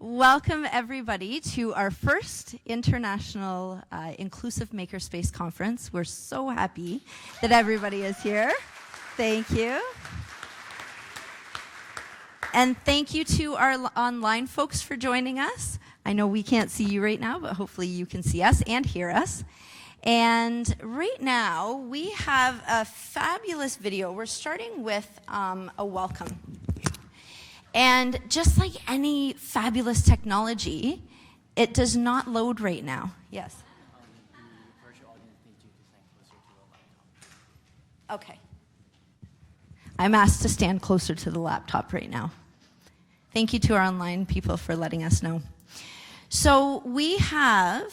Welcome, everybody, to our first International Inclusive Makerspace Conference. We're so happy that everybody is here. Thank you. And thank you to our online folks for joining us. I know we can't see you right now, but hopefully you can see us and hear us. And right now, we have a fabulous video. We're starting with a welcome. And just like any fabulous technology, it does not load right now. Yes? The virtual audience needs you to stand closer to the laptop. Okay. I'm asked to stand closer to the laptop right now. Thank you to our online people for letting us know. So we have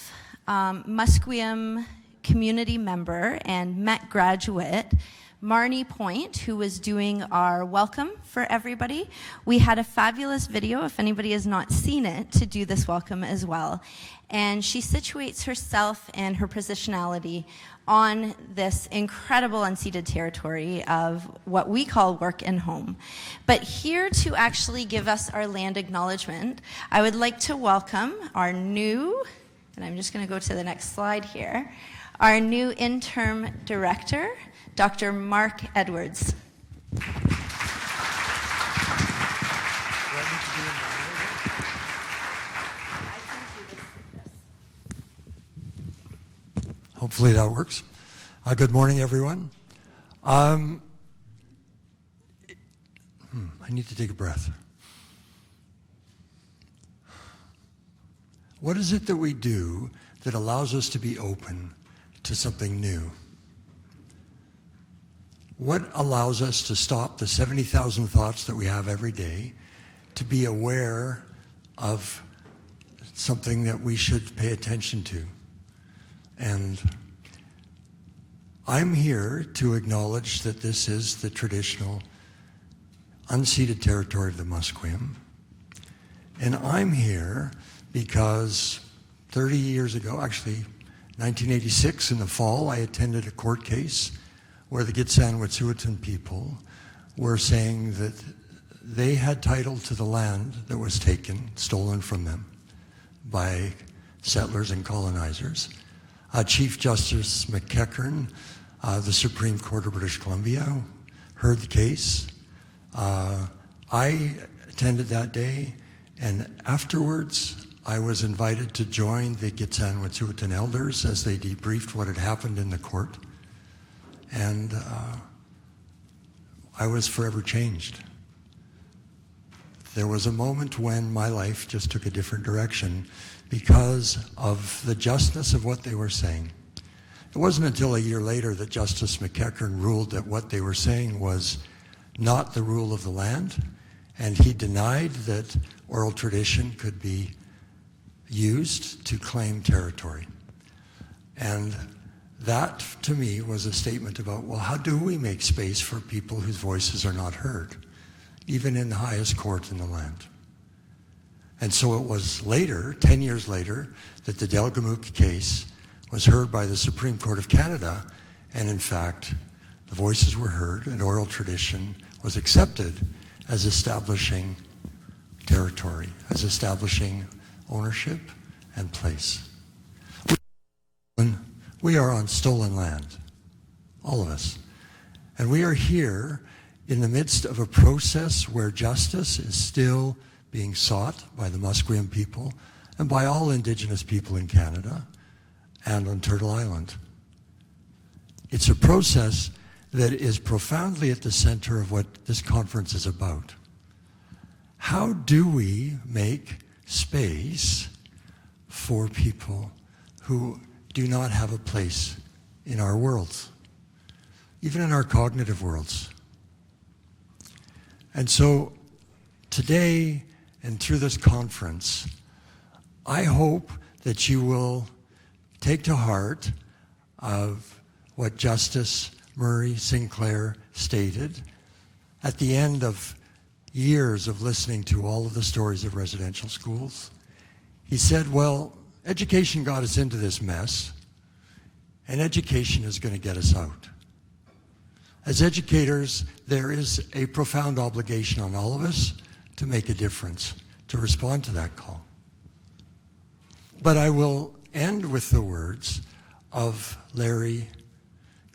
Musqueam community member and Met graduate, Marnie Point, who was doing our welcome for everybody. We had a fabulous video, if anybody has not seen it, to do this welcome as well. And she situates herself and her positionality on this incredible unceded territory of what we call work and home. But here to actually give us our land acknowledgement, I would like to welcome our new, and I'm just going to go to the next slide here, our new interim director, Dr. Mark Edwards. Hopefully that works. Good morning, everyone. I need to take a breath. What is it that we do that allows us to be open to something new? What allows us to stop the 70,000 thoughts that we have every day, to be aware of something that we should pay attention to? And I'm here to acknowledge that this is the traditional unceded territory of the Musqueam. And I'm here because 30 years ago, actually 1986 in the fall, I attended a court case where the Gitxsan-Wet'suwet'en people were saying that they had title to the land that was taken, stolen from them by settlers and colonizers. Chief Justice McEachern, the Supreme Court of British Columbia, heard the case. I attended that day, and afterwards I was invited to join the Gitxsan-Wet'suwet'en elders as they debriefed what had happened in the court. And I was forever changed. There was a moment when my life just took a different direction because of the justness of what they were saying. It wasn't until a year later that Justice McEachern ruled that what they were saying was not the rule of the land, and he denied that oral tradition could be used to claim territory. And that, to me, was a statement about, well, how do we make space for people whose voices are not heard, even in the highest court in the land? And so it was later, 10 years later, that the Delgamuukw case was heard by the Supreme Court of Canada, and in fact, the voices were heard and oral tradition was accepted as establishing territory, as establishing ownership and place. We are on stolen land, all of us. And we are here in the midst of a process where justice is still being sought by the Musqueam people and by all Indigenous people in Canada and on Turtle Island. It's a process that is profoundly at the center of what this conference is about. How do we make space for people who do not have a place in our worlds, even in our cognitive worlds? And so today and through this conference, I hope that you will take to heart of what Justice Murray Sinclair stated at the end of years of listening to all of the stories of residential schools. He said, well, education got us into this mess, and education is going to get us out. As educators, there is a profound obligation on all of us to make a difference, to respond to that call. But I will end with the words of Larry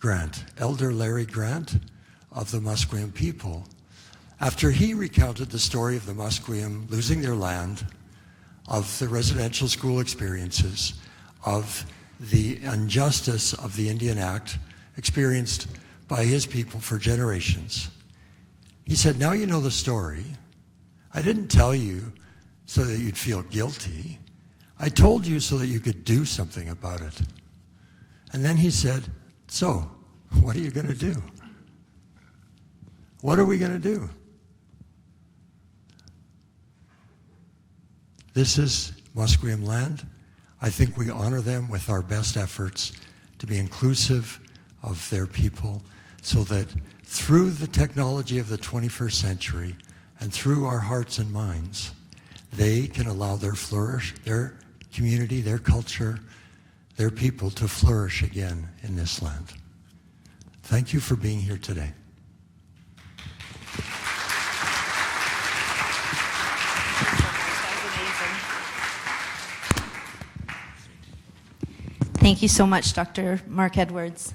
Grant, Elder Larry Grant of the Musqueam people, after he recounted the story of the Musqueam losing their land, of the residential school experiences, of the injustice of the Indian Act experienced by his people for generations. He said, now you know the story. I didn't tell you so that you'd feel guilty. I told you so that you could do something about it. And then he said, so, what are you going to do? What are we going to do? This is Musqueam land. I think we honor them with our best efforts to be inclusive of their people so that through the technology of the 21st century and through our hearts and minds, they can allow their community, their culture, their people to flourish again in this land. Thank you for being here today. Thank you so much, Dr. Mark Edwards.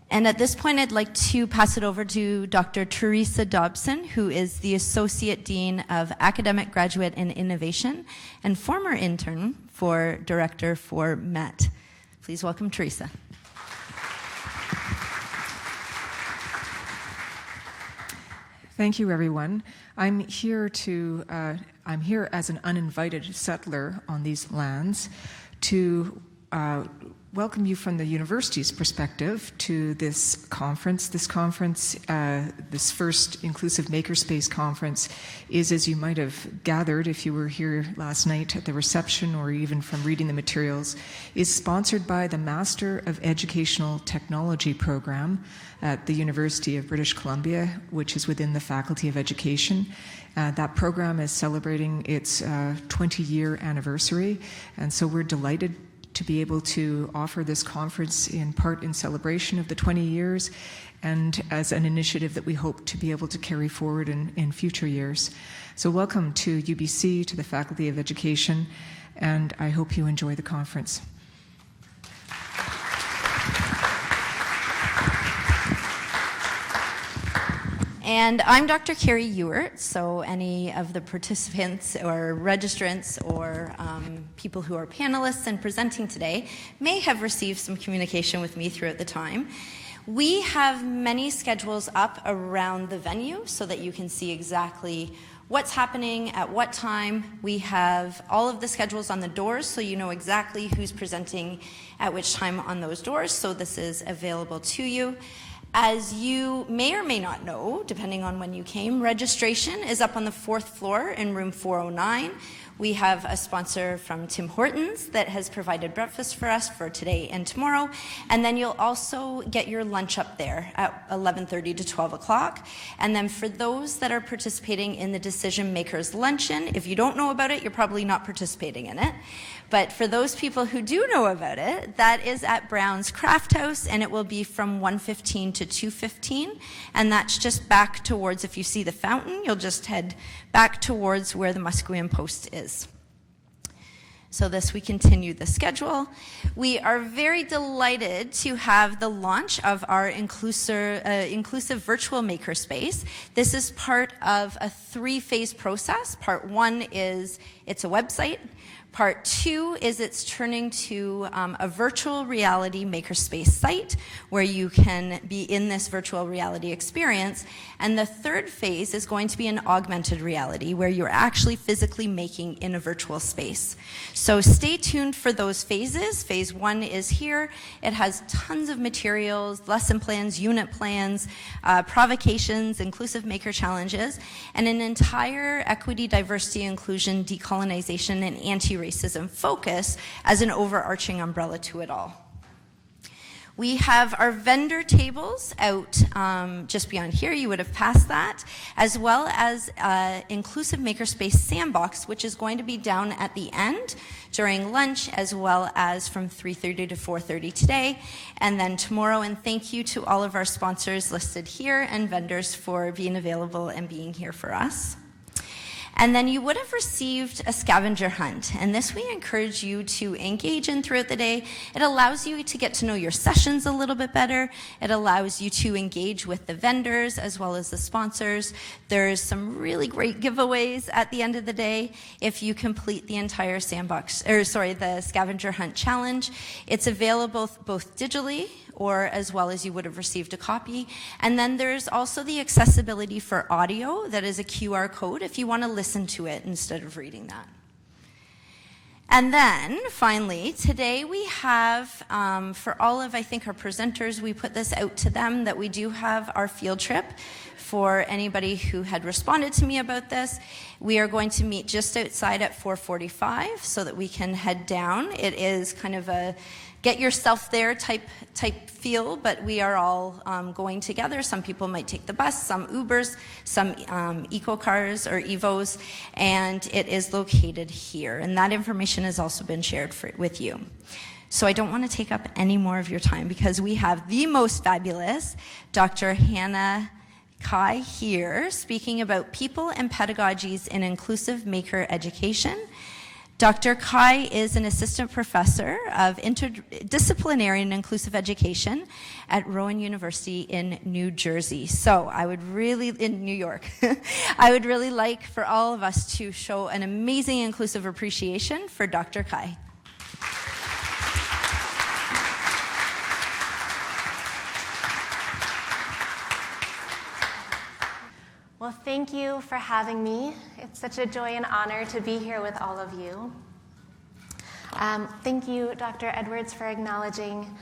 And at this point, I'd like to pass it over to Dr. Teresa Dobson, who is the Associate Dean of Academic Graduate and Innovation and former intern for Director for MET. Please welcome Teresa. Thank you, everyone. I'm here as an uninvited settler on these lands to welcome you from the university's perspective to this conference. This conference, this first Inclusive Makerspace conference, is, as you might have gathered if you were here last night at the reception or even from reading the materials, is sponsored by the Master of Educational Technology program at the University of British Columbia, which is within the Faculty of Education. That program is celebrating its 20-year anniversary, and so we're delighted to be able to offer this conference in part in celebration of the 20 years and as an initiative that we hope to be able to carry forward in future years. So welcome to UBC, to the Faculty of Education, and I hope you enjoy the conference. And I'm Dr. Carrie Ewert, so any of the participants or registrants or people who are panelists and presenting today may have received some communication with me throughout the time. We have many schedules up around the venue so that you can see exactly what's happening at what time. We have all of the schedules on the doors so you know exactly who's presenting at which time on those doors, so this is available to you. As you may or may not know, depending on when you came, registration is up on the 4th floor in room 409. We have a sponsor from Tim Hortons that has provided breakfast for us for today and tomorrow. And then you'll also get your lunch up there at 11:30 to 12 o'clock. And then for those that are participating in the Decision Makers Luncheon, if you don't know about it, you're probably not participating in it. But for those people who do know about it, that is at Brown's Craft House, and it will be from 1:15 to 2:15. And that's just back towards, if you see the fountain, you'll just head back towards where the Musqueam Post is. So we continue the schedule. We are very delighted to have the launch of our inclusive virtual makerspace. This is part of a 3-phase process. Part 1 is it's a website. Part 2 is it's turning to a virtual reality makerspace site where you can be in this virtual reality experience. And the 3rd phase is going to be an augmented reality where you're actually physically making in a virtual space. So stay tuned for those phases. Phase 1 is here. It has tons of materials, lesson plans, unit plans, provocations, inclusive maker challenges, and an entire equity, diversity, inclusion, decolonization, and anti-racism focus as an overarching umbrella to it all. We have our vendor tables out just beyond here. You would have passed that, as well as Inclusive Makerspace Sandbox, which is going to be down at the end during lunch, as well as from 3:30 to 4:30 today, and then tomorrow. And thank you to all of our sponsors listed here and vendors for being available and being here for us. And then you would have received a scavenger hunt, and this we encourage you to engage in throughout the day. It allows you to get to know your sessions a little bit better. It allows you to engage with the vendors as well as the sponsors. There's some really great giveaways at the end of the day if you complete the entire the scavenger hunt challenge. It's available both digitally or as well as you would have received a copy. And then there's also the accessibility for audio that is a QR code if you want to listen to it instead of reading that. And then, finally, today we have, for all of, I think, our presenters, we put this out to them that we do have our field trip. For anybody who had responded to me about this, we are going to meet just outside at 4:45 so that we can head down. It is kind of a get yourself there type feel, but we are all going together. Some people might take the bus, some Ubers, some eco cars or Evos, and it is located here. And that information has also been shared with you. So I don't want to take up any more of your time because we have the most fabulous Dr. Hannah Kai here speaking about people and pedagogies in inclusive maker education. Dr. Kai is an assistant professor of interdisciplinary and inclusive education at Rowan University in New Jersey. So in New York. I would really like for all of us to show an amazing inclusive appreciation for Dr. Kai. Well, thank you for having me. It's such a joy and honor to be here with all of you. Thank you, Dr. Edwards, for acknowledging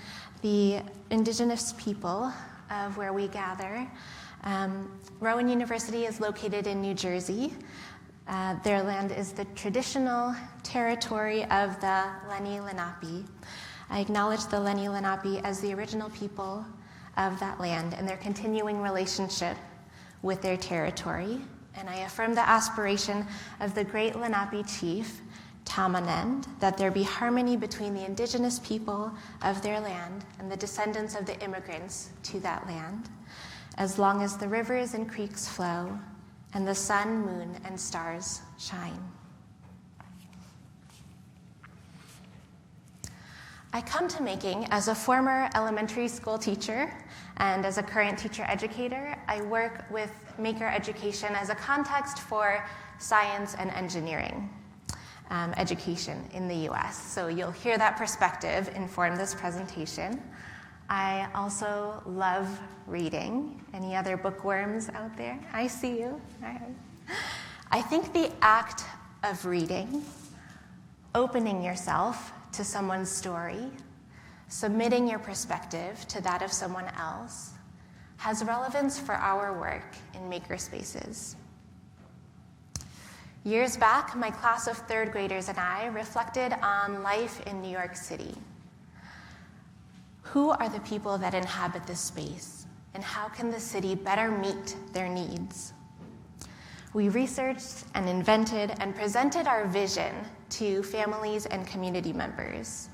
the Indigenous people of where we gather. Rowan University is located in New Jersey. Their land is the traditional territory of the Lenni Lenape. I acknowledge the Lenni Lenape as the original people of that land and their continuing relationship with their territory, and I affirm the aspiration of the great Lenape chief, Tamanend, that there be harmony between the indigenous people of their land and the descendants of the immigrants to that land, as long as the rivers and creeks flow and the sun, moon, and stars shine. I come to making as a former elementary school teacher, and as a current teacher educator, I work with maker education as a context for science and engineering education in the US. So you'll hear that perspective inform this presentation. I also love reading. Any other bookworms out there? I see you. I think the act of reading, opening yourself to someone's story, submitting your perspective to that of someone else, has relevance for our work in makerspaces. Years back, my class of third graders and I reflected on life in New York City. Who are the people that inhabit this space, and how can the city better meet their needs? We researched and invented and presented our vision to families and community members.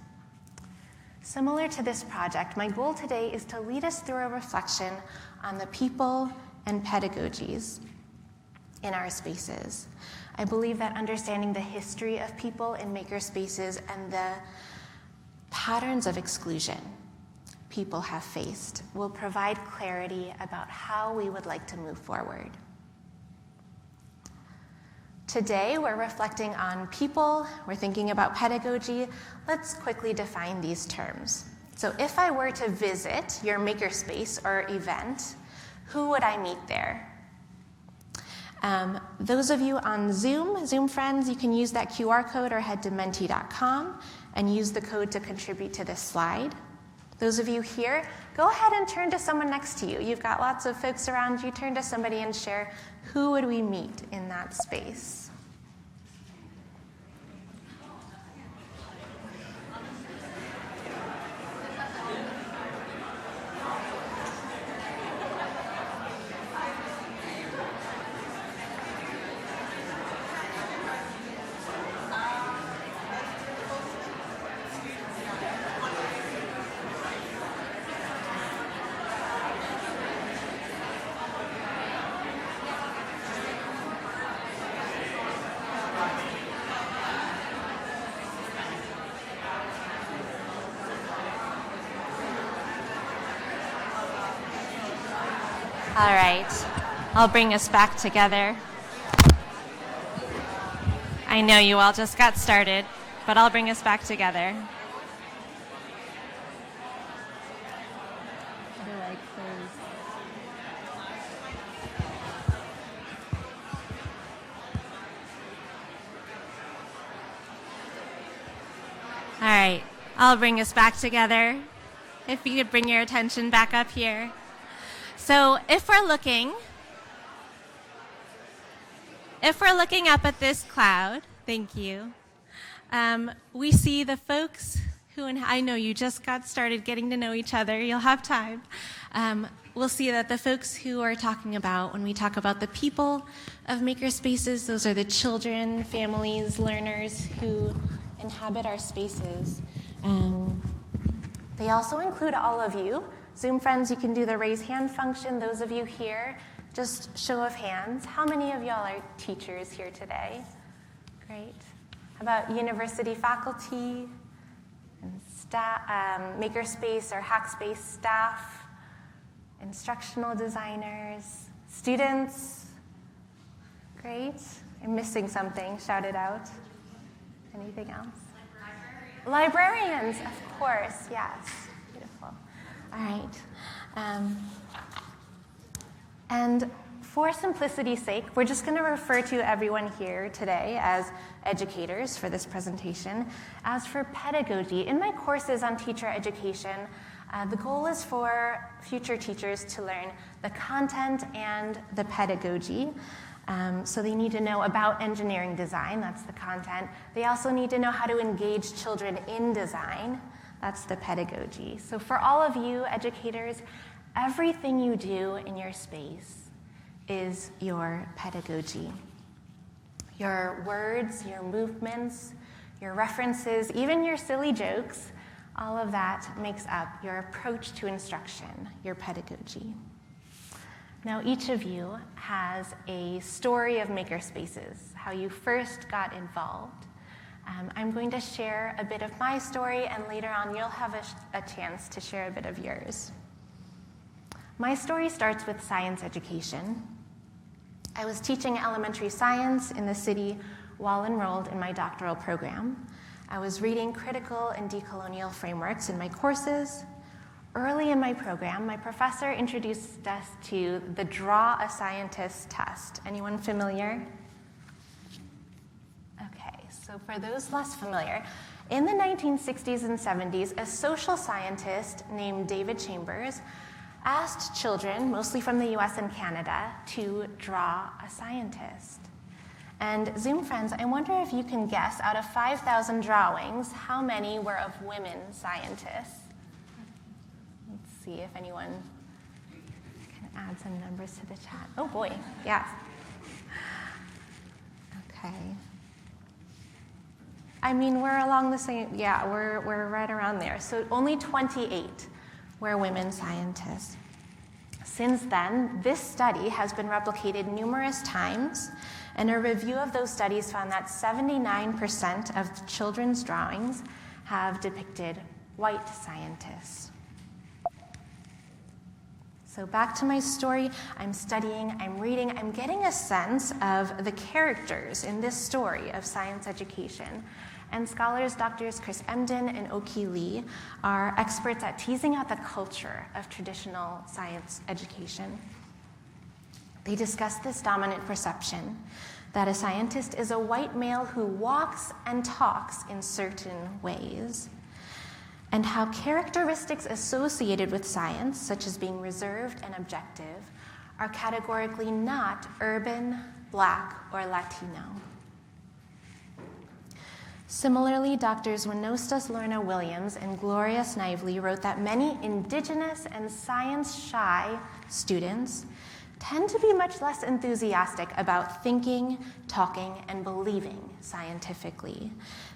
Similar to this project, my goal today is to lead us through a reflection on the people and pedagogies in our spaces. I believe that understanding the history of people in makerspaces and the patterns of exclusion people have faced will provide clarity about how we would like to move forward. Today, we're reflecting on people, we're thinking about pedagogy. Let's quickly define these terms. So if I were to visit your makerspace or event, who would I meet there? Those of you on Zoom friends, you can use that QR code or head to menti.com and use the code to contribute to this slide. Those of you here, go ahead and turn to someone next to you. You've got lots of folks around you. Turn to somebody and share, who would we meet in that space? All right, I'll bring us back together. I know you all just got started, but I'll bring us back together. All right, I'll bring us back together. If you could bring your attention back up here. So if we're looking up at this cloud, thank you, we see the folks who, and I know you just got started getting to know each other, you'll have time. We'll see that the folks who are talking about, when we talk about the people of makerspaces, those are the children, families, learners who inhabit our spaces. They also include all of you. Zoom friends, you can do the raise hand function. Those of you here, just show of hands. How many of y'all are teachers here today? Great. How about university faculty and staff, Makerspace or Hackspace staff, instructional designers, students? Great. I'm missing something. Shout it out. Anything else? Librarians, of course, yes. Beautiful. All right. And for simplicity's sake, we're just going to refer to everyone here today as educators for this presentation. As for pedagogy, in my courses on teacher education, the goal is for future teachers to learn the content and the pedagogy. So they need to know about engineering design, that's the content. They also need to know how to engage children in design, that's the pedagogy. So for all of you educators, everything you do in your space is your pedagogy. Your words, your movements, your references, even your silly jokes, all of that makes up your approach to instruction, your pedagogy. Now, each of you has a story of makerspaces, how you first got involved. I'm going to share a bit of my story, and later on you'll have a chance to share a bit of yours. My story starts with science education. I was teaching elementary science in the city while enrolled in my doctoral program. I was reading critical and decolonial frameworks in my courses. Early in my program, my professor introduced us to the Draw a Scientist test. Anyone familiar? Okay, so for those less familiar, in the 1960s and 70s, a social scientist named David Chambers asked children, mostly from the US and Canada, to draw a scientist. And Zoom friends, I wonder if you can guess, out of 5,000 drawings, how many were of women scientists? See if anyone can add some numbers to the chat. Oh boy, yes. Okay. I mean, we're along the same, yeah, we're right around there. So only 28 were women scientists. Since then, this study has been replicated numerous times, and a review of those studies found that 79% of children's drawings have depicted white scientists. So back to my story, I'm studying, I'm reading, I'm getting a sense of the characters in this story of science education. And scholars Drs. Chris Emden and Oki Lee are experts at teasing out the culture of traditional science education. They discuss this dominant perception that a scientist is a white male who walks and talks in certain ways, and how characteristics associated with science, such as being reserved and objective, are categorically not urban, Black, or Latino. Similarly, Drs. Winostas Lorna Williams and Gloria Snively wrote that many Indigenous and science-shy students tend to be much less enthusiastic about thinking, talking, and believing scientifically.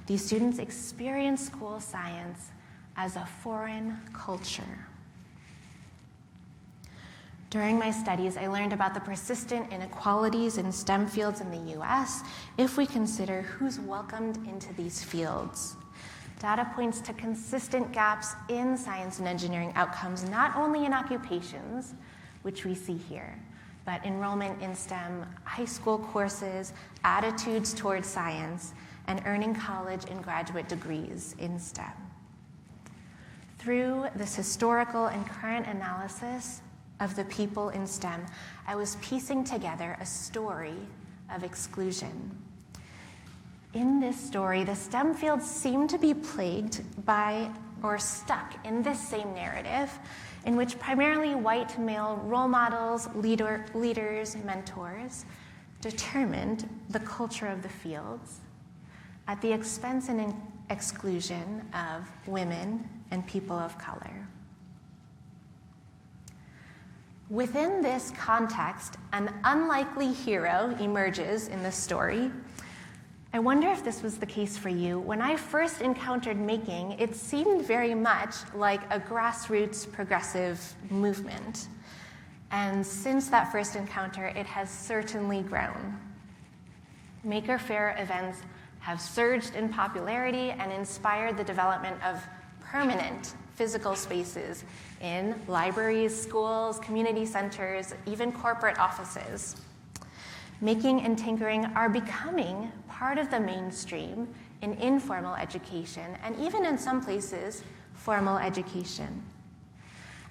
These students experience school science as a foreign culture. During my studies, I learned about the persistent inequalities in STEM fields in the US if we consider who's welcomed into these fields. Data points to consistent gaps in science and engineering outcomes, not only in occupations, which we see here, but enrollment in STEM high school courses, attitudes towards science, and earning college and graduate degrees in STEM. Through this historical and current analysis of the people in STEM, I was piecing together a story of exclusion. In this story, the STEM fields seem to be plagued by or stuck in this same narrative in which primarily white male role models, leaders, mentors determined the culture of the fields at the expense and exclusion of women and people of color. Within this context, an unlikely hero emerges in the story. I wonder if this was the case for you. When I first encountered making, it seemed very much like a grassroots progressive movement. And since that first encounter, it has certainly grown. Maker Faire events have surged in popularity and inspired the development of permanent physical spaces in libraries, schools, community centers, even corporate offices. Making and tinkering are becoming part of the mainstream in informal education and even in some places, formal education.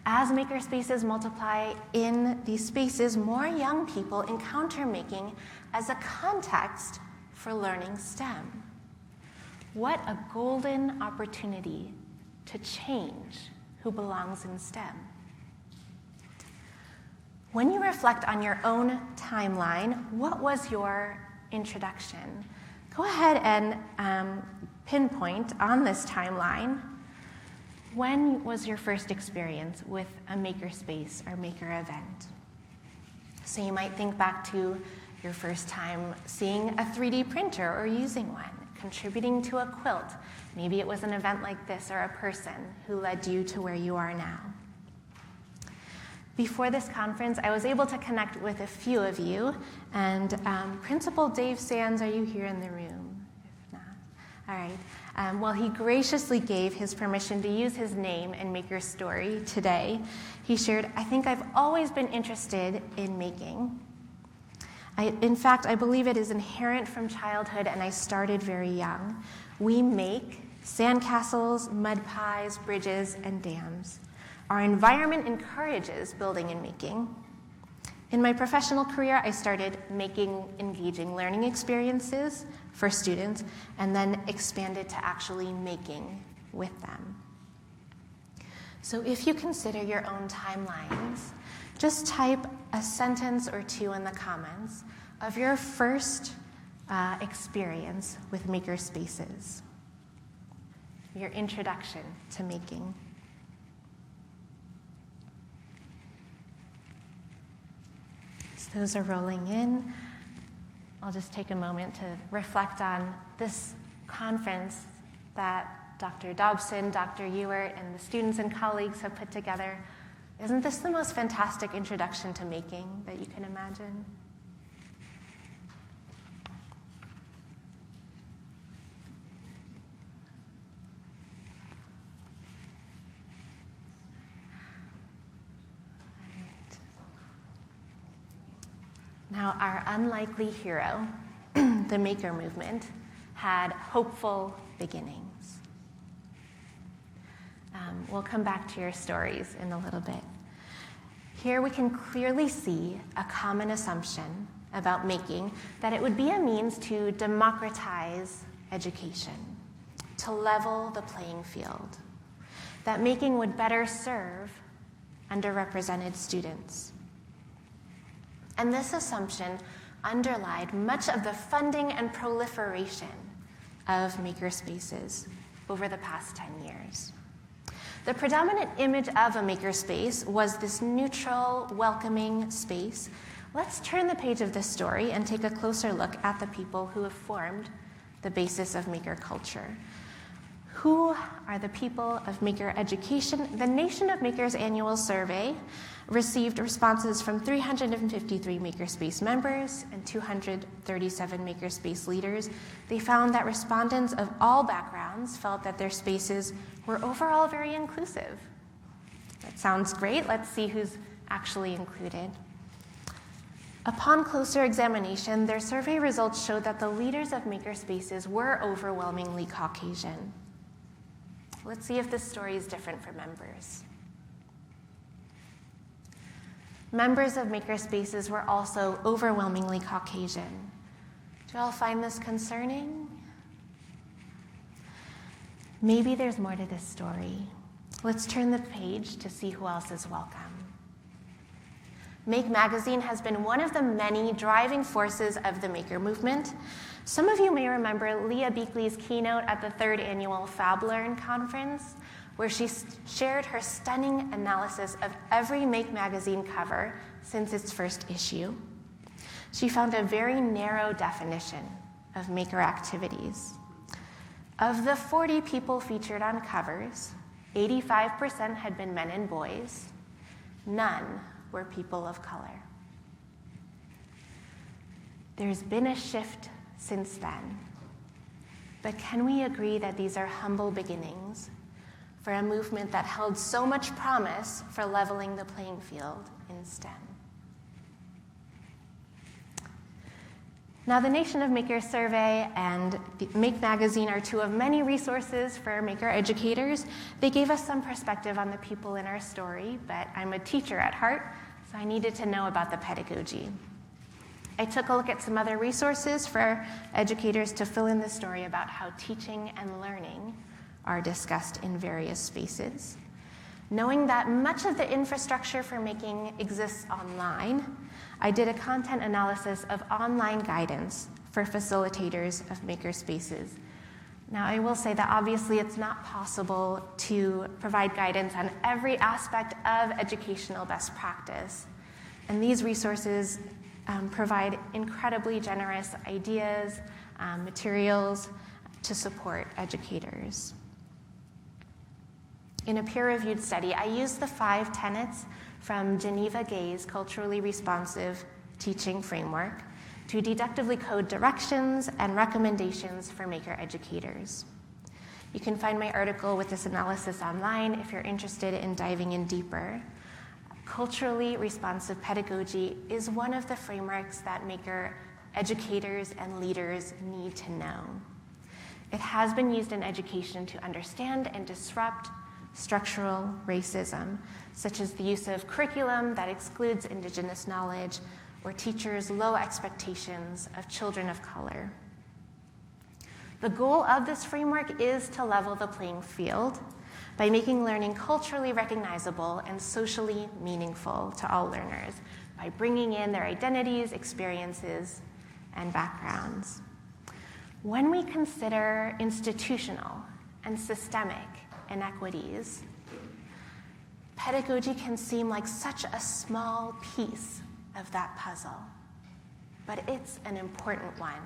As makerspaces multiply in these spaces, more young people encounter making as a context for learning STEM. What a golden opportunity to change who belongs in STEM. When you reflect on your own timeline, what was your introduction? Go ahead and pinpoint on this timeline, when was your first experience with a makerspace or maker event? So you might think back to your first time seeing a 3D printer or using one, contributing to a quilt. Maybe it was an event like this or a person who led you to where you are now. Before this conference, I was able to connect with a few of you, and Principal Dave Sands, are you here in the room? If not, all right. Well, he graciously gave his permission to use his name and Maker's story today. He shared, "I think I've always been interested in making. In fact, I believe it is inherent from childhood, and I started very young. We make sandcastles, mud pies, bridges, and dams. Our environment encourages building and making. In my professional career, I started making engaging learning experiences for students and then expanded to actually making with them." So if you consider your own timelines, just type a sentence or two in the comments of your first experience with makerspaces, your introduction to making. Those are rolling in. I'll just take a moment to reflect on this conference that Dr. Dobson, Dr. Ewert, and the students and colleagues have put together. Isn't this the most fantastic introduction to making that you can imagine? Now, our unlikely hero, the maker movement, had hopeful beginnings. We'll come back to your stories in a little bit. Here we can clearly see a common assumption about making, that it would be a means to democratize education, to level the playing field, that making would better serve underrepresented students. And this assumption underlied much of the funding and proliferation of makerspaces over the past 10 years. The predominant image of a makerspace was this neutral, welcoming space. Let's turn the page of this story and take a closer look at the people who have formed the basis of maker culture. Who are the people of maker education? The Nation of Makers annual survey received responses from 353 makerspace members and 237 makerspace leaders. They found that respondents of all backgrounds felt that their spaces were overall very inclusive. That sounds great. Let's see who's actually included. Upon closer examination, their survey results showed that the leaders of makerspaces were overwhelmingly Caucasian. Let's see if this story is different for members. Members of makerspaces were also overwhelmingly Caucasian. Do you all find this concerning? Maybe there's more to this story. Let's turn the page to see who else is welcome. Make Magazine has been one of the many driving forces of the maker movement. Some of you may remember Leah Beakley's keynote at the 3rd annual FabLearn conference, where she shared her stunning analysis of every Make Magazine cover since its first issue. She found a very narrow definition of maker activities. Of the 40 people featured on covers, 85% had been men and boys. None were people of color. There's been a shift since then. But can we agree that these are humble beginnings for a movement that held so much promise for leveling the playing field in STEM? Now, the Nation of Makers survey and the Make Magazine are two of many resources for maker educators. They gave us some perspective on the people in our story, but I'm a teacher at heart, so I needed to know about the pedagogy. I took a look at some other resources for educators to fill in the story about how teaching and learning are discussed in various spaces. Knowing that much of the infrastructure for making exists online, I did a content analysis of online guidance for facilitators of makerspaces. Now, I will say that obviously it's not possible to provide guidance on every aspect of educational best practice. And these resources provide incredibly generous ideas, materials to support educators. In a peer-reviewed study, I used the 5 tenets from Geneva Gay's Culturally Responsive Teaching Framework to deductively code directions and recommendations for maker educators. You can find my article with this analysis online if you're interested in diving in deeper. Culturally responsive pedagogy is one of the frameworks that maker educators and leaders need to know. It has been used in education to understand and disrupt structural racism, such as the use of curriculum that excludes Indigenous knowledge or teachers' low expectations of children of color. The goal of this framework is to level the playing field by making learning culturally recognizable and socially meaningful to all learners by bringing in their identities, experiences, and backgrounds. When we consider institutional and systemic inequities, pedagogy can seem like such a small piece of that puzzle, but it's an important one.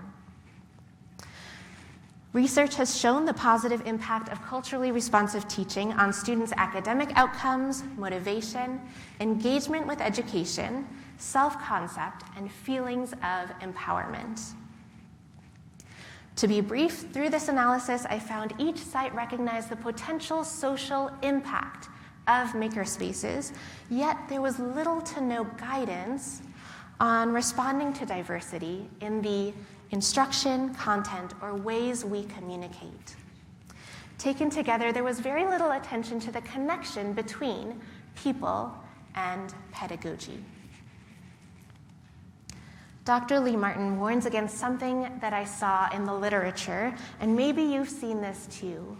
Research has shown the positive impact of culturally responsive teaching on students' academic outcomes, motivation, engagement with education, self-concept, and feelings of empowerment. To be brief, through this analysis, I found each site recognized the potential social impact of makerspaces, yet there was little to no guidance on responding to diversity in the instruction, content, or ways we communicate. Taken together, there was very little attention to the connection between people and pedagogy. Dr. Lee Martin warns against something that I saw in the literature, and maybe you've seen this too,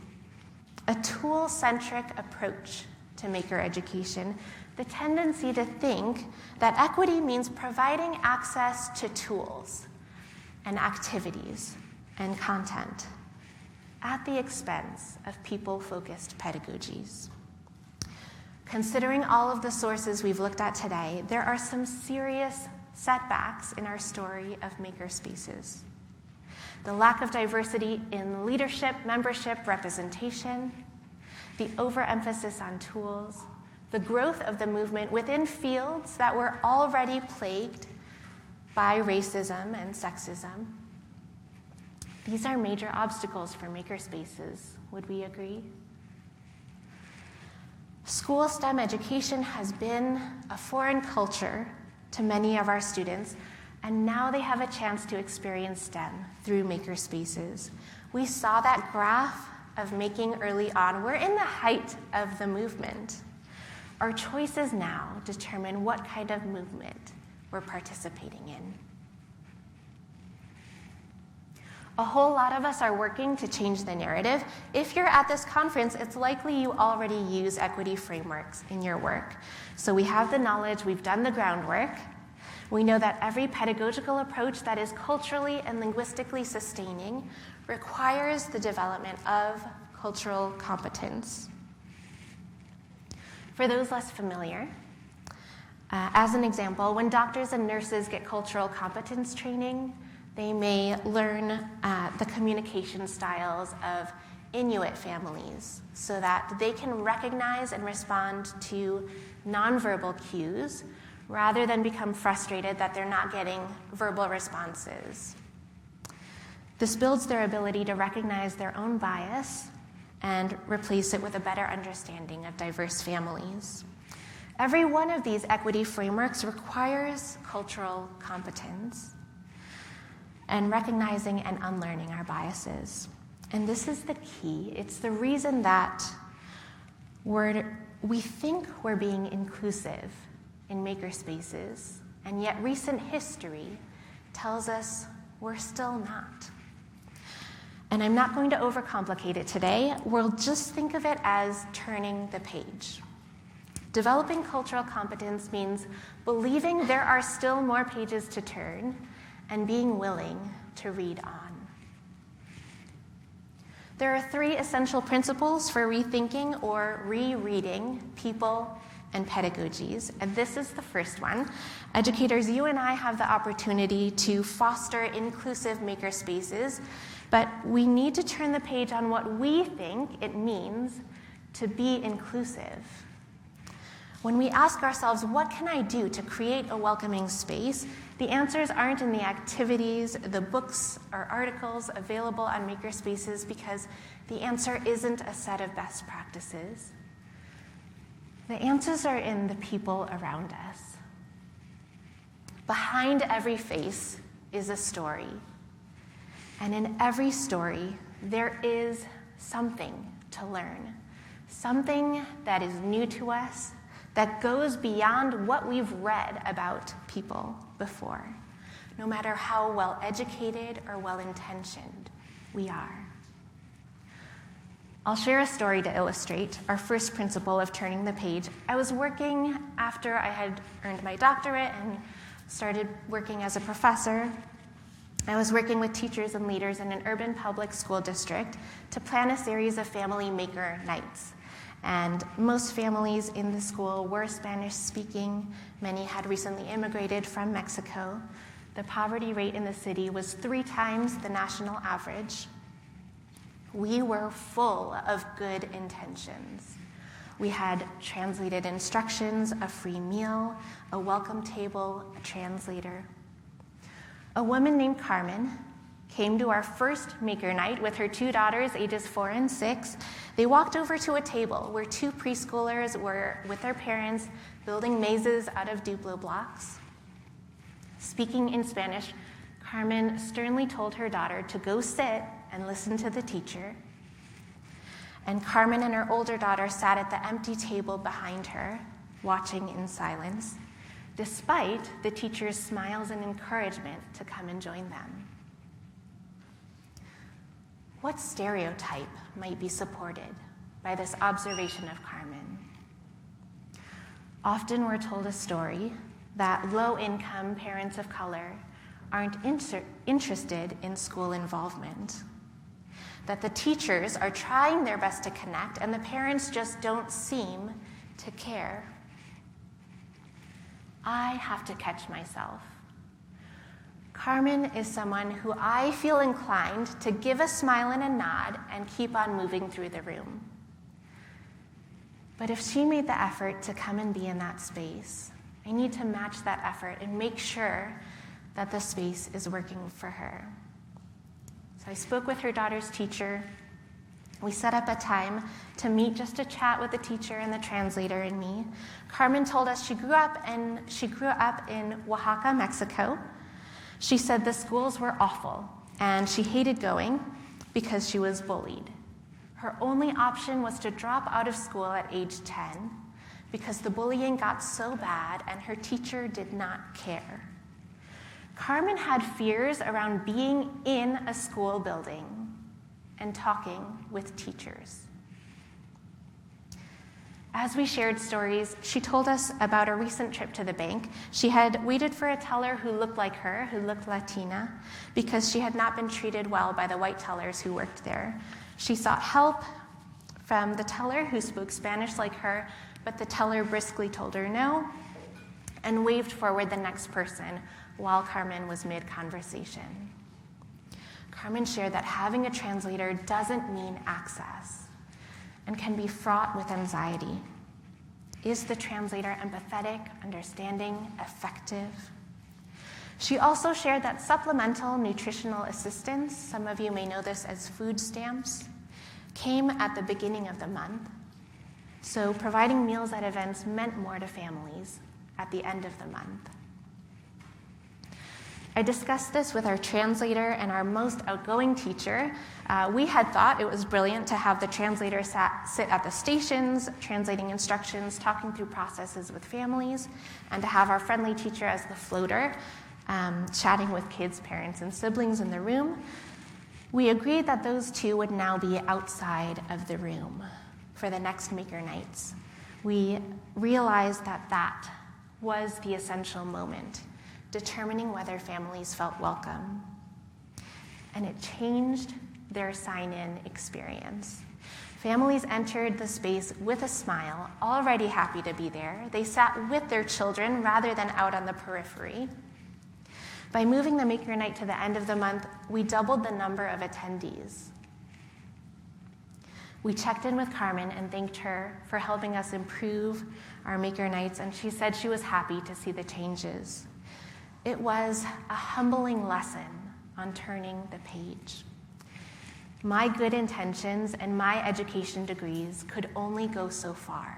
a tool-centric approach to maker education, the tendency to think that equity means providing access to tools and activities and content at the expense of people-focused pedagogies. Considering all of the sources we've looked at today, there are some serious setbacks in our story of makerspaces. The lack of diversity in leadership, membership, representation, the overemphasis on tools, the growth of the movement within fields that were already plagued by racism and sexism. These are major obstacles for makerspaces, would we agree? School STEM education has been a foreign culture to many of our students, and now they have a chance to experience STEM through Makerspaces. We saw that graph of making early on. We're in the height of the movement. Our choices now determine what kind of movement we're participating in. A whole lot of us are working to change the narrative. If you're at this conference, it's likely you already use equity frameworks in your work. So we have the knowledge, we've done the groundwork. We know that every pedagogical approach that is culturally and linguistically sustaining requires the development of cultural competence. For those less familiar, as an example, when doctors and nurses get cultural competence training, they may learn the communication styles of Inuit families so that they can recognize and respond to nonverbal cues rather than become frustrated that they're not getting verbal responses. This builds their ability to recognize their own bias and replace it with a better understanding of diverse families. Every one of these equity frameworks requires cultural competence and recognizing and unlearning our biases. And this is the key. It's the reason that we think we're being inclusive in Makerspaces, and yet recent history tells us we're still not. And I'm not going to overcomplicate it today. We'll just think of it as turning the page. Developing cultural competence means believing there are still more pages to turn and being willing to read on. There are 3 essential principles for rethinking or rereading people and pedagogies, and this is the first one. Educators, you and I have the opportunity to foster inclusive makerspaces, but we need to turn the page on what we think it means to be inclusive. When we ask ourselves, what can I do to create a welcoming space? The answers aren't in the activities, the books, or articles available on Makerspaces, because the answer isn't a set of best practices. The answers are in the people around us. Behind every face is a story. And in every story, there is something to learn, something that is new to us, that goes beyond what we've read about people before, no matter how well educated or well intentioned we are. I'll share a story to illustrate our first principle of turning the page. I was working after I had earned my doctorate and started working as a professor. I was working with teachers and leaders in an urban public school district to plan a series of family maker nights. And most families in the school were Spanish-speaking. Many had recently immigrated from Mexico. The poverty rate in the city was 3 times the national average. We were full of good intentions. We had translated instructions, a free meal, a welcome table, a translator. A woman named Carmen came to our first maker night with her 2 daughters, ages 4 and 6. They walked over to a table where 2 preschoolers were with their parents building mazes out of Duplo blocks. Speaking in Spanish, Carmen sternly told her daughter to go sit and listen to the teacher. And Carmen and her older daughter sat at the empty table behind her, watching in silence, despite the teacher's smiles and encouragement to come and join them. What stereotype might be supported by this observation of Carmen? Often we're told a story that low-income parents of color aren't interested in school involvement, that the teachers are trying their best to connect and the parents just don't seem to care. I have to catch myself. Carmen is someone who I feel inclined to give a smile and a nod and keep on moving through the room. But if she made the effort to come and be in that space, I need to match that effort and make sure that the space is working for her. So I spoke with her daughter's teacher. We set up a time to meet just to chat with the teacher and the translator and me. Carmen told us she grew up in Oaxaca, Mexico. She said the schools were awful and she hated going because she was bullied. Her only option was to drop out of school at age 10 because the bullying got so bad and her teacher did not care. Carmen had fears around being in a school building and talking with teachers. As we shared stories, she told us about a recent trip to the bank. She had waited for a teller who looked like her, who looked Latina, because she had not been treated well by the white tellers who worked there. She sought help from the teller who spoke Spanish like her, but the teller briskly told her no and waved forward the next person while Carmen was mid-conversation. Carmen shared that having a translator doesn't mean access and can be fraught with anxiety. Is the translator empathetic, understanding, effective? She also shared that supplemental nutritional assistance, some of you may know this as food stamps, came at the beginning of the month. So providing meals at events meant more to families at the end of the month. I discussed this with our translator and our most outgoing teacher. We had thought it was brilliant to have the translator sit at the stations, translating instructions, talking through processes with families, and to have our friendly teacher as the floater, chatting with kids, parents, and siblings in the room. We agreed that those two would now be outside of the room for the next Maker Nights. We realized that that was the essential moment, determining whether families felt welcome. And it changed their sign-in experience. Families entered the space with a smile, already happy to be there. They sat with their children rather than out on the periphery. By moving the Maker Night to the end of the month, we doubled the number of attendees. We checked in with Carmen and thanked her for helping us improve our Maker Nights, and she said she was happy to see the changes. It was a humbling lesson on turning the page. My good intentions and my education degrees could only go so far.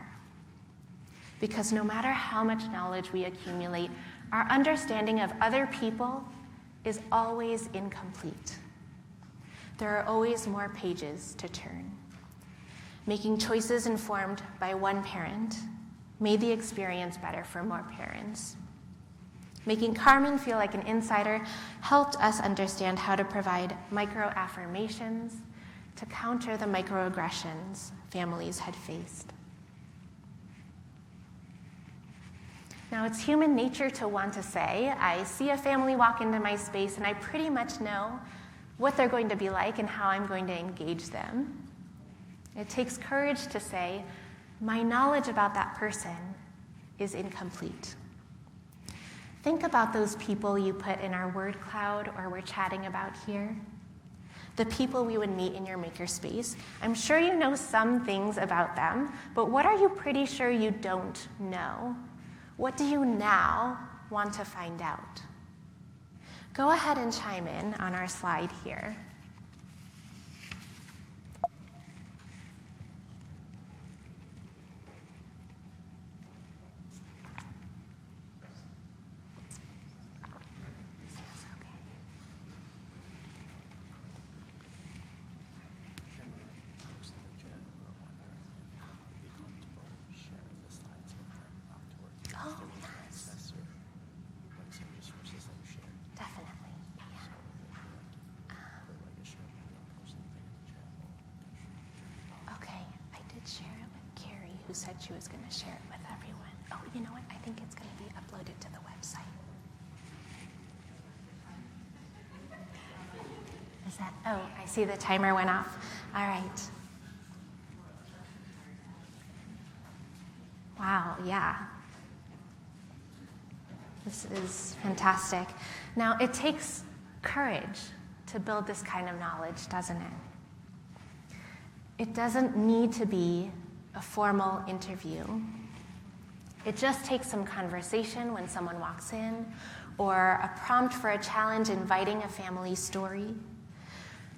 Because no matter how much knowledge we accumulate, our understanding of other people is always incomplete. There are always more pages to turn. Making choices informed by one parent made the experience better for more parents. Making Carmen feel like an insider helped us understand how to provide micro-affirmations to counter the microaggressions families had faced. Now, it's human nature to want to say, I see a family walk into my space and I pretty much know what they're going to be like and how I'm going to engage them. It takes courage to say, my knowledge about that person is incomplete. Think about those people you put in our word cloud or we're chatting about here. The people we would meet in your makerspace. I'm sure you know some things about them, but what are you pretty sure you don't know? What do you now want to find out? Go ahead and chime in on our slide here. Said she was going to share it with everyone. Oh, you know what? I think it's going to be uploaded to the website. Is that? Oh, I see the timer went off. All right. Wow, yeah. This is fantastic. Now, it takes courage to build this kind of knowledge, doesn't it? It doesn't need to be a formal interview. It just takes some conversation when someone walks in, or a prompt for a challenge inviting a family story.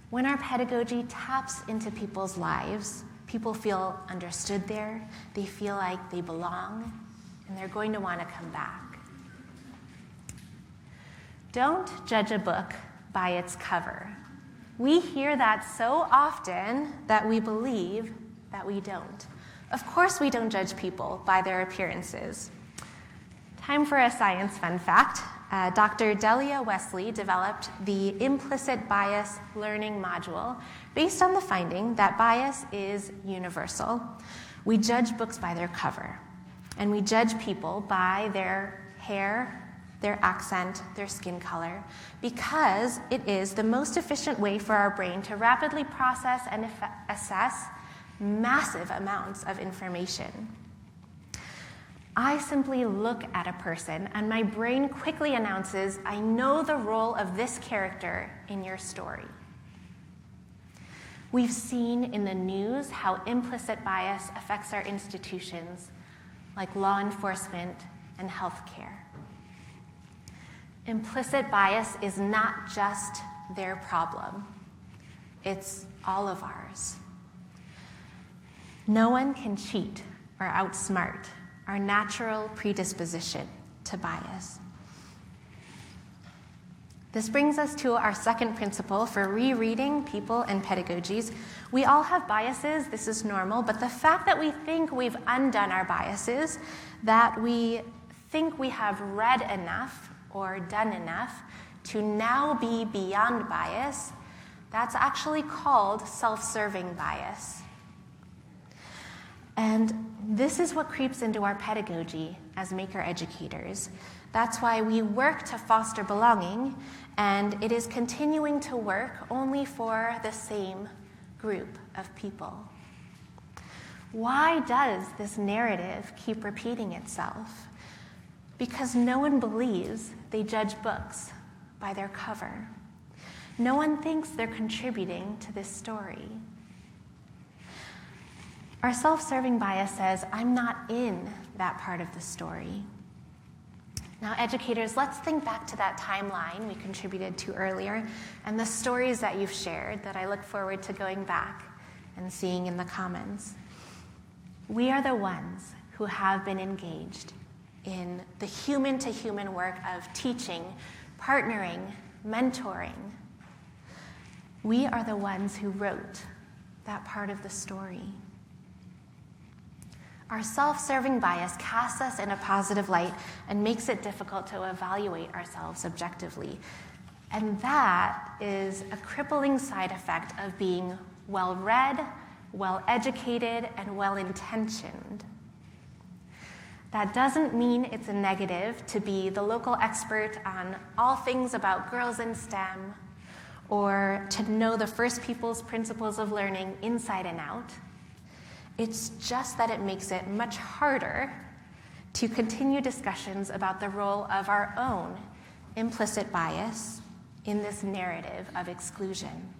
When our pedagogy taps into people's lives, people feel understood there, they feel like they belong, and they're going to want to come back. Don't judge a book by its cover. We hear that so often that we believe that we don't. Of course we don't judge people by their appearances. Time for a science fun fact. Dr. Delia Wesley developed the implicit bias learning module based on the finding that bias is universal. We judge books by their cover, and we judge people by their hair, their accent, their skin color, because it is the most efficient way for our brain to rapidly process and assess massive amounts of information. I simply look at a person and my brain quickly announces, I know the role of this character in your story. We've seen in the news how implicit bias affects our institutions like law enforcement and healthcare. Implicit bias is not just their problem. It's all of ours. No one can cheat or outsmart our natural predisposition to bias. This brings us to our second principle for rereading people and pedagogies. We all have biases, this is normal, but the fact that we think we've undone our biases, that we think we have read enough or done enough to now be beyond bias, that's actually called self-serving bias. And this is what creeps into our pedagogy as maker educators. That's why we work to foster belonging, and it is continuing to work only for the same group of people. Why does this narrative keep repeating itself? Because no one believes they judge books by their cover. No one thinks they're contributing to this story. Our self-serving bias says, I'm not in that part of the story. Now, educators, let's think back to that timeline we contributed to earlier and the stories that you've shared that I look forward to going back and seeing in the comments. We are the ones who have been engaged in the human-to-human work of teaching, partnering, mentoring. We are the ones who wrote that part of the story. Our self-serving bias casts us in a positive light and makes it difficult to evaluate ourselves objectively. And that is a crippling side effect of being well-read, well-educated, and well-intentioned. That doesn't mean it's a negative to be the local expert on all things about girls in STEM or to know the First People's principles of learning inside and out. It's just that it makes it much harder to continue discussions about the role of our own implicit bias in this narrative of exclusion.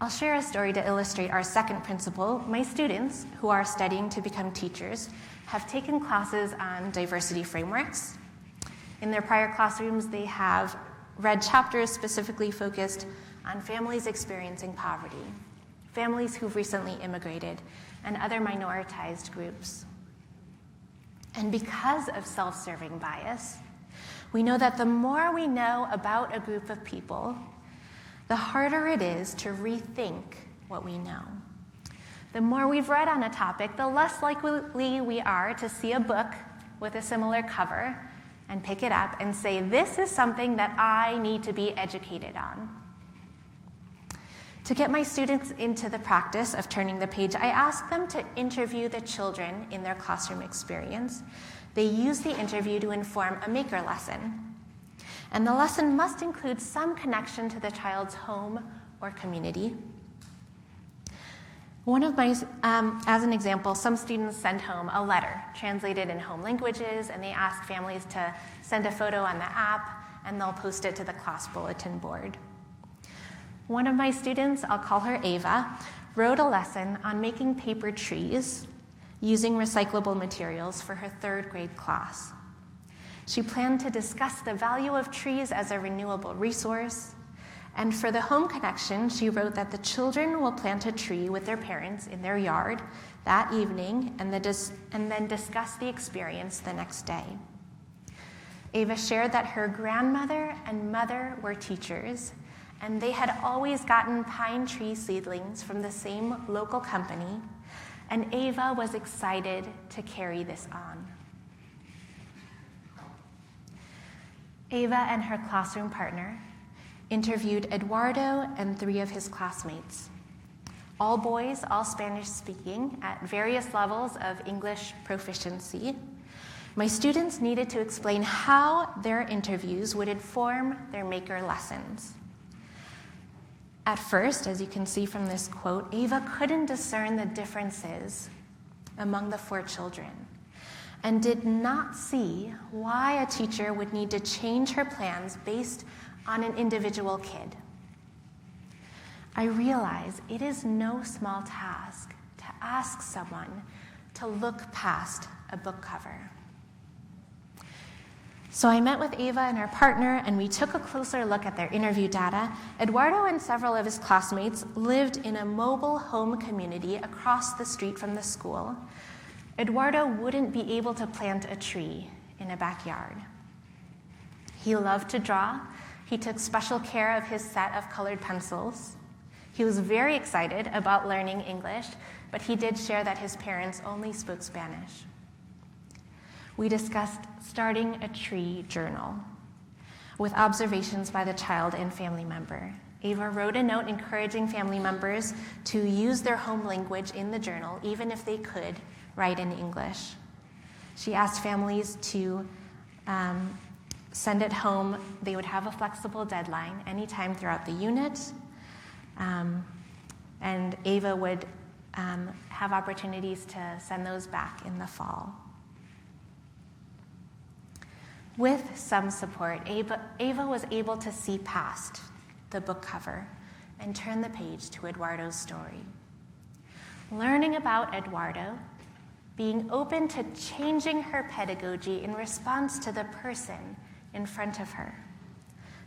I'll share a story to illustrate our second principle. My students, who are studying to become teachers, have taken classes on diversity frameworks. In their prior classrooms, they have read chapters specifically focused on families experiencing poverty, families who've recently immigrated, and other minoritized groups. And because of self-serving bias, we know that the more we know about a group of people, the harder it is to rethink what we know. The more we've read on a topic, the less likely we are to see a book with a similar cover and pick it up and say, this is something that I need to be educated on. To get my students into the practice of turning the page, I ask them to interview the children in their classroom experience. They use the interview to inform a maker lesson. And the lesson must include some connection to the child's home or community. As an example, some students send home a letter translated in home languages, and they ask families to send a photo on the app, and they'll post it to the class bulletin board. One of my students, I'll call her Ava, wrote a lesson on making paper trees using recyclable materials for her third grade class. She planned to discuss the value of trees as a renewable resource And for the home connection, she wrote that the children will plant a tree with their parents in their yard that evening and then discuss the experience the next day. Ava shared that her grandmother and mother were teachers, and they had always gotten pine tree seedlings from the same local company, and Ava was excited to carry this on. Ava and her classroom partner interviewed Eduardo and 3 of his classmates. All boys, all Spanish speaking, at various levels of English proficiency. My students needed to explain how their interviews would inform their maker lessons. At first, as you can see from this quote, Ava couldn't discern the differences among the 4 children and did not see why a teacher would need to change her plans based on an individual kid. I realize it is no small task to ask someone to look past a book cover. So I met with Ava and her partner, and we took a closer look at their interview data. Eduardo and several of his classmates lived in a mobile home community across the street from the school. Eduardo wouldn't be able to plant a tree in a backyard. He loved to draw. He took special care of his set of colored pencils. He was very excited about learning English, but he did share that his parents only spoke Spanish. We discussed starting a tree journal with observations by the child and family member. Ava wrote a note encouraging family members to use their home language in the journal, even if they could write in English. She asked families to send it home. They would have a flexible deadline anytime throughout the unit, and Ava would have opportunities to send those back in the fall. With some support, Ava was able to see past the book cover and turn the page to Eduardo's story. Learning about Eduardo, being open to changing her pedagogy in response to the person in front of her,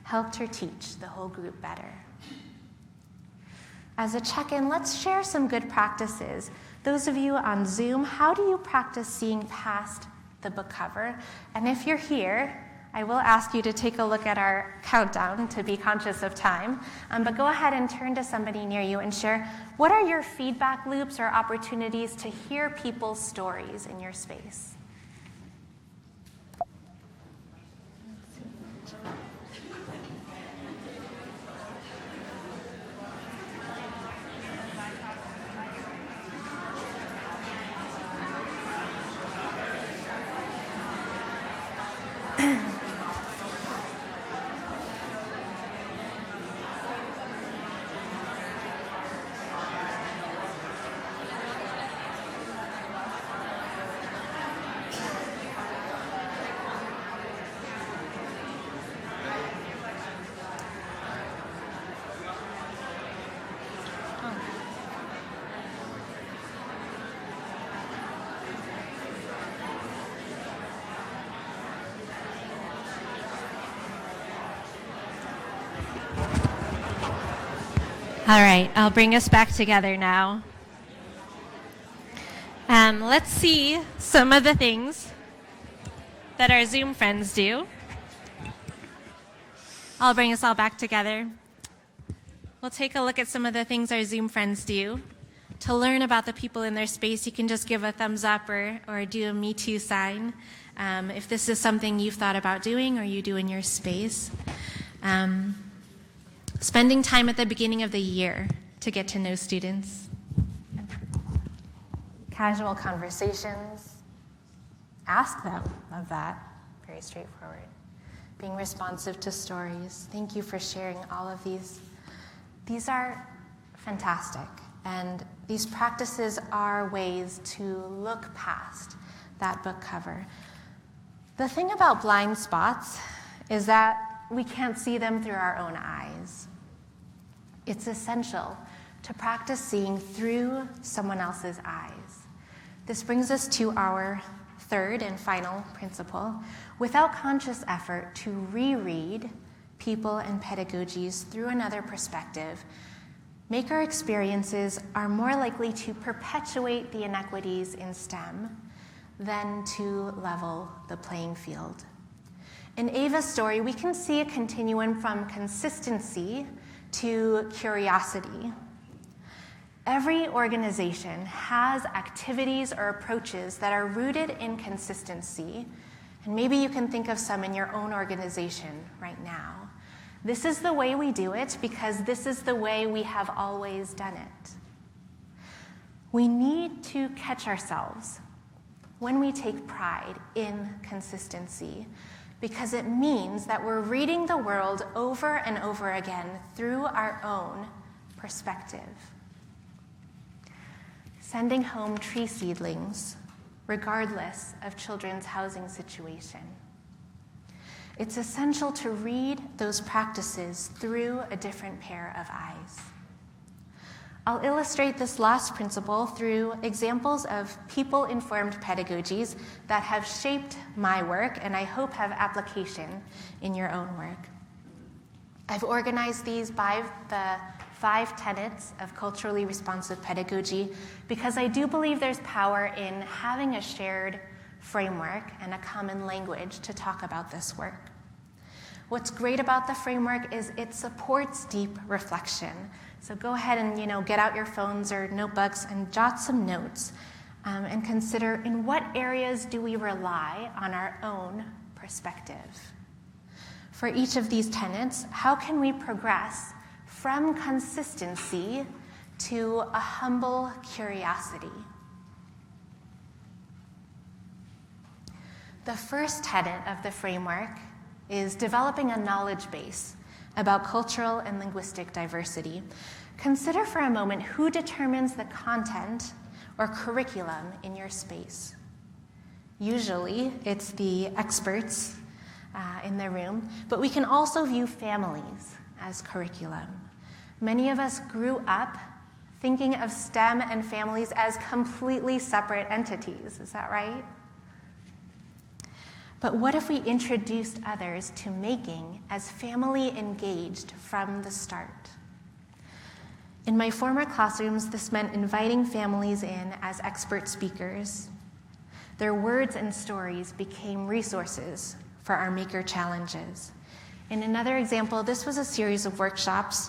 helped her teach the whole group better. As a check-in, let's share some good practices. Those of you on Zoom, how do you practice seeing past the book cover? And if you're here, I will ask you to take a look at our countdown to be conscious of time, but go ahead and turn to somebody near you and share what are your feedback loops or opportunities to hear people's stories in your space. All right, I'll bring us back together now. Let's see some of the things that our Zoom friends do. I'll bring us all back together. We'll take a look at some of the things our Zoom friends do. To learn about the people in their space, you can just give a thumbs up or do a Me Too sign if this is something you've thought about doing or you do in your space. Spending time at the beginning of the year to get to know students. Casual conversations. Ask them of that. Very straightforward. Being responsive to stories. Thank you for sharing all of these. These are fantastic. And these practices are ways to look past that book cover. The thing about blind spots is that we can't see them through our own eyes. It's essential to practice seeing through someone else's eyes. This brings us to our third and final principle. Without conscious effort to reread, people, and pedagogies through another perspective, maker experiences are more likely to perpetuate the inequities in STEM than to level the playing field. In Ava's story, we can see a continuum from consistency to curiosity. Every organization has activities or approaches that are rooted in consistency, and maybe you can think of some in your own organization right now. This is the way we do it because this is the way we have always done it. We need to catch ourselves when we take pride in consistency, because it means that we're reading the world over and over again through our own perspective. Sending home tree seedlings, regardless of children's housing situation. It's essential to read those practices through a different pair of eyes. I'll illustrate this last principle through examples of people-informed pedagogies that have shaped my work and I hope have application in your own work. I've organized these by the 5 tenets of culturally responsive pedagogy because I do believe there's power in having a shared framework and a common language to talk about this work. What's great about the framework is it supports deep reflection. So go ahead and get out your phones or notebooks and jot some notes and consider in what areas do we rely on our own perspective. For each of these tenets, how can we progress from consistency to a humble curiosity? The first tenet of the framework is developing a knowledge base about cultural and linguistic diversity. Consider for a moment who determines the content or curriculum in your space. Usually, it's the experts in the room, but we can also view families as curriculum. Many of us grew up thinking of STEM and families as completely separate entities. Is that right? But what if we introduced others to making as family engaged from the start? In my former classrooms, this meant inviting families in as expert speakers. Their words and stories became resources for our maker challenges. In another example, this was a series of workshops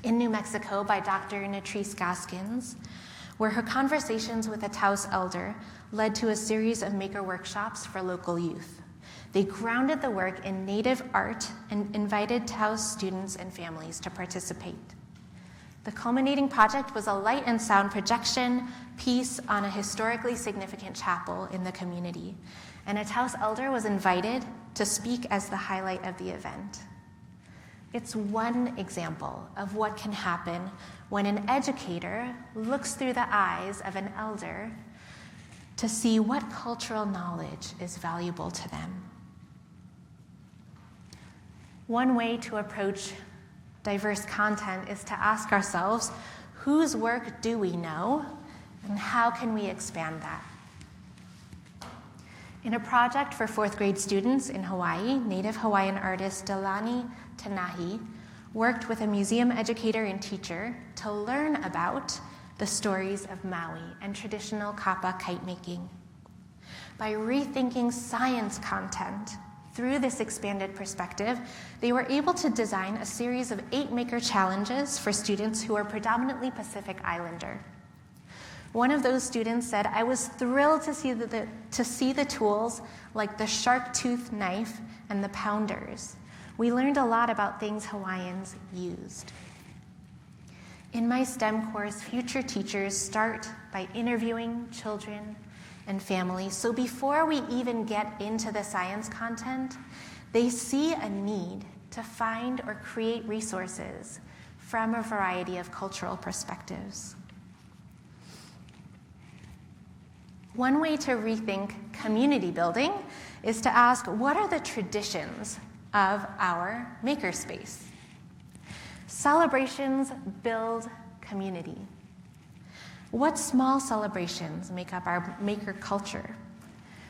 in New Mexico by Dr. Natrice Gaskins, where her conversations with a Taos elder led to a series of maker workshops for local youth. They grounded the work in native art and invited Taos students and families to participate. The culminating project was a light and sound projection piece on a historically significant chapel in the community, and a Taos elder was invited to speak as the highlight of the event. It's one example of what can happen when an educator looks through the eyes of an elder to see what cultural knowledge is valuable to them. One way to approach diverse content is to ask ourselves, whose work do we know, and how can we expand that? In a project for 4th grade students in Hawaii, Native Hawaiian artist Delani Tanahi worked with a museum educator and teacher to learn about the stories of Maui and traditional kapa kite making. By rethinking science content through this expanded perspective, they were able to design a series of 8 maker challenges for students who are predominantly Pacific Islander. One of those students said, "I was thrilled to see the tools like the shark tooth knife and the pounders. We learned a lot about things Hawaiians used." In my STEM course, future teachers start by interviewing children and families. So before we even get into the science content, they see a need to find or create resources from a variety of cultural perspectives. One way to rethink community building is to ask, what are the traditions of our makerspace? Celebrations build community. What small celebrations make up our maker culture?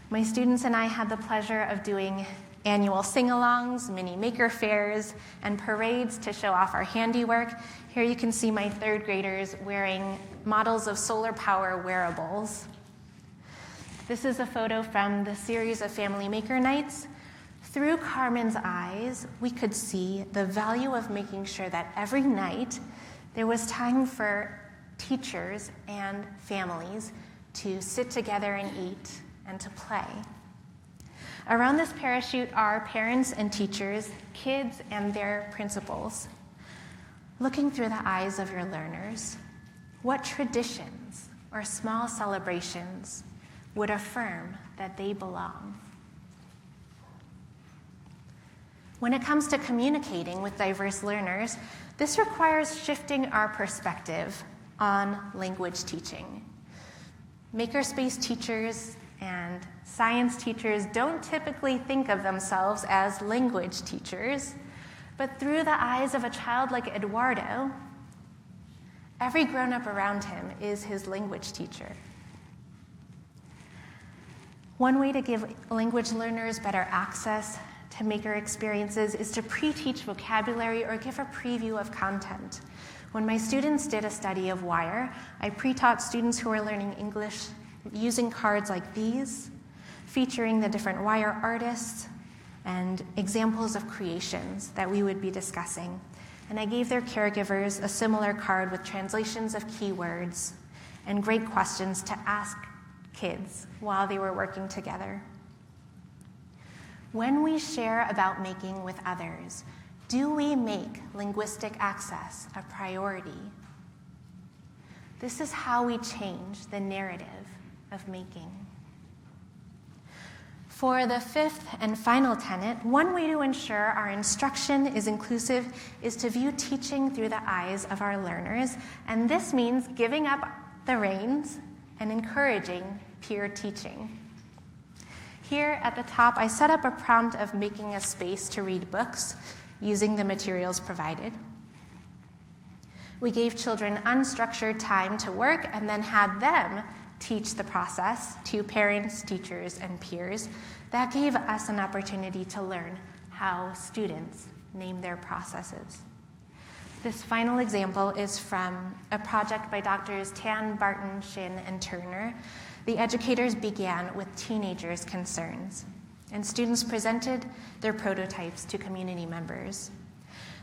My students and I had the pleasure of doing annual sing-alongs, mini maker fairs, and parades to show off our handiwork. Here you can see my third graders wearing models of solar power wearables. This is a photo from the series of Family Maker Nights. Through Carmen's eyes, we could see the value of making sure that every night there was time for teachers and families to sit together and eat and to play. Around this parachute are parents and teachers, kids and their principals. Looking through the eyes of your learners, what traditions or small celebrations would affirm that they belong? When it comes to communicating with diverse learners, this requires shifting our perspective on language teaching. Makerspace teachers and science teachers don't typically think of themselves as language teachers, but through the eyes of a child like Eduardo, every grown-up around him is his language teacher. One way to give language learners better access to maker experiences is to pre-teach vocabulary or give a preview of content. When my students did a study of wire, I pre-taught students who were learning English using cards like these, featuring the different wire artists and examples of creations that we would be discussing. And I gave their caregivers a similar card with translations of keywords and great questions to ask kids while they were working together. When we share about making with others, do we make linguistic access a priority? This is how we change the narrative of making. For the fifth and final tenet, one way to ensure our instruction is inclusive is to view teaching through the eyes of our learners, and this means giving up the reins and encouraging peer teaching. Here at the top, I set up a prompt of making a space to read books using the materials provided. We gave children unstructured time to work and then had them teach the process to parents, teachers, and peers. That gave us an opportunity to learn how students name their processes. This final example is from a project by Drs. Tan, Barton, Shin, and Turner. The educators began with teenagers' concerns, and students presented their prototypes to community members.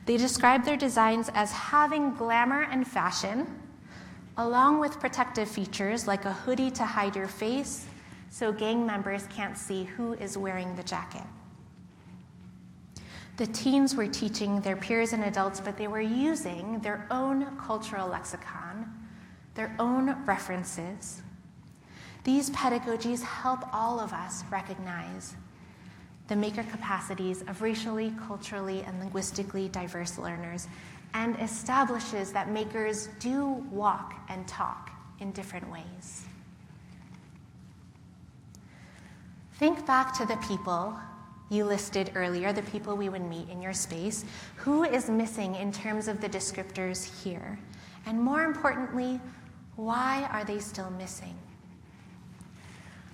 They described their designs as having glamour and fashion, along with protective features like a hoodie to hide your face so gang members can't see who is wearing the jacket. The teens were teaching their peers and adults, but they were using their own cultural lexicon, their own references. These pedagogies help all of us recognize the maker capacities of racially, culturally, and linguistically diverse learners, and establishes that makers do walk and talk in different ways. Think back to the people you listed earlier, the people we would meet in your space. Who is missing in terms of the descriptors here? And more importantly, why are they still missing?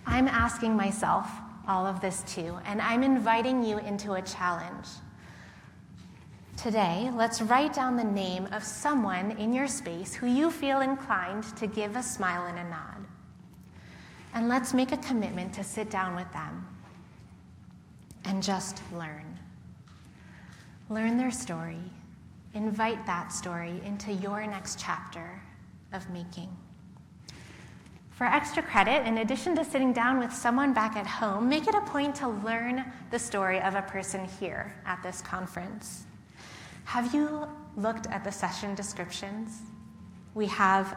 I'm asking myself all of this too, and I'm inviting you into a challenge. Today, let's write down the name of someone in your space who you feel inclined to give a smile and a nod. And let's make a commitment to sit down with them and just learn. Learn their story. Invite that story into your next chapter of making. For extra credit, in addition to sitting down with someone back at home, make it a point to learn the story of a person here at this conference. Have you looked at the session descriptions? We have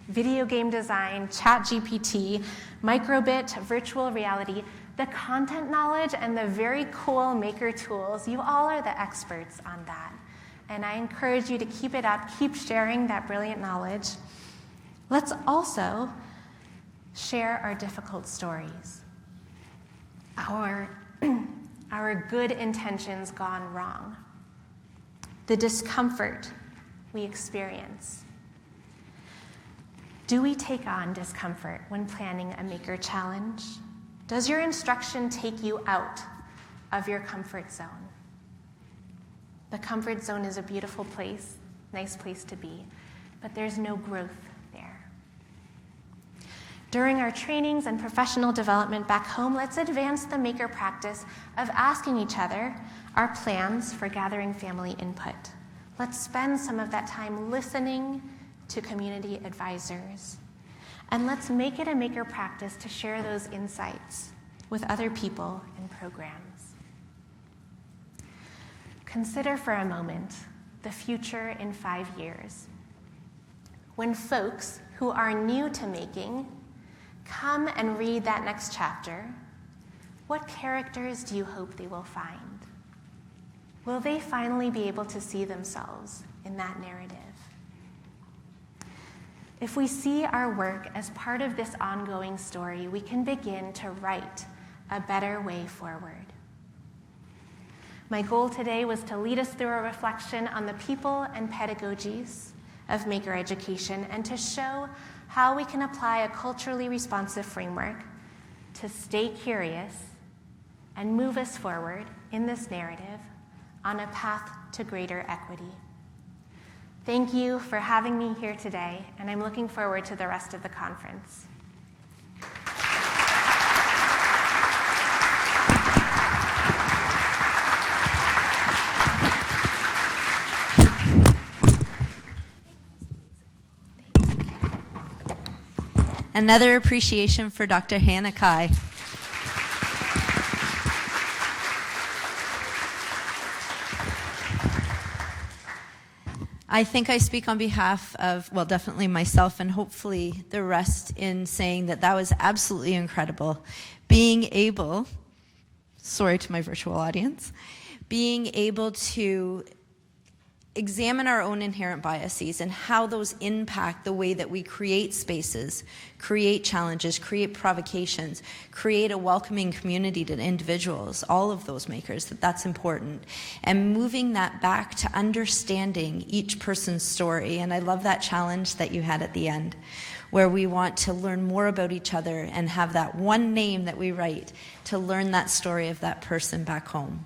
video game design, ChatGPT, microbit, virtual reality, the content knowledge, and the very cool maker tools. You all are the experts on that. And I encourage you to keep it up, keep sharing that brilliant knowledge. Let's also share our difficult stories, our good intentions gone wrong, the discomfort we experience. Do we take on discomfort when planning a maker challenge? Does your instruction take you out of your comfort zone. The comfort zone is a beautiful place, nice place to be, but there's no growth there. During our trainings and professional development back home, let's advance the maker practice of asking each other our plans for gathering family input. Let's spend some of that time listening to community advisors. And let's make it a maker practice to share those insights with other people and programs. Consider for a moment the future in 5 years. When folks who are new to making come and read that next chapter, what characters do you hope they will find? Will they finally be able to see themselves in that narrative? If we see our work as part of this ongoing story, we can begin to write a better way forward. My goal today was to lead us through a reflection on the people and pedagogies of maker education and to show how we can apply a culturally responsive framework to stay curious and move us forward in this narrative on a path to greater equity. Thank you for having me here today, and I'm looking forward to the rest of the conference. Another appreciation for Dr. Hannah Kai. I think I speak on behalf of, well, definitely myself and hopefully the rest in saying that that was absolutely incredible. Being able, sorry to my virtual audience, being able to examine our own inherent biases and how those impact the way that we create spaces, create challenges, create provocations, create a welcoming community to individuals, all of those makers, that's important. And moving that back to understanding each person's story. And I love that challenge that you had at the end, where we want to learn more about each other and have that one name that we write to learn that story of that person back home.